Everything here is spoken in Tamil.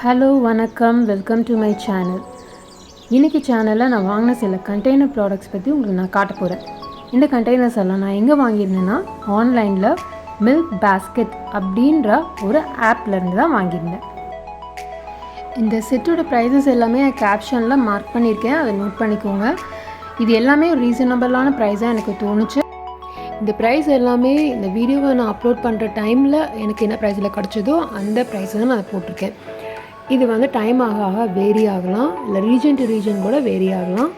ஹலோ வணக்கம், வெல்கம் டு மை சேனல். இன்றைக்கி சேனலில் நான் வாங்கின சில கண்டெய்னர் ப்ராடக்ட்ஸ் பற்றி உங்களுக்கு நான் காட்ட போகிறேன். இந்த கண்டெய்னர்ஸ் எல்லாம் நான் எங்கே வாங்கியிருந்தேன்னா ஆன்லைனில் மில்க் பாஸ்கெட் அப்படின்ற ஒரு ஆப்லேருந்து தான் வாங்கியிருந்தேன். இந்த செட்டோட ப்ரைஸஸ் எல்லாமே கேப்ஷனில் மார்க் பண்ணியிருக்கேன், அதை நோட் பண்ணிக்கோங்க. இது எல்லாமே ஒரு ரீசனபிளான ப்ரைஸாக எனக்கு தோணுச்சு. இந்த ப்ரைஸ் எல்லாமே இந்த வீடியோவை நான் அப்லோட் பண்ணுற டைமில் எனக்கு என்ன ப்ரைஸில் கிடச்சதோ அந்த ப்ரைஸை தான் நான் போட்டிருக்கேன். இது டைம் ஆக வேரி ஆகலாம், இல்லை ரீஜன் டு ரீஜன் கூட வேரி ஆகலாம்.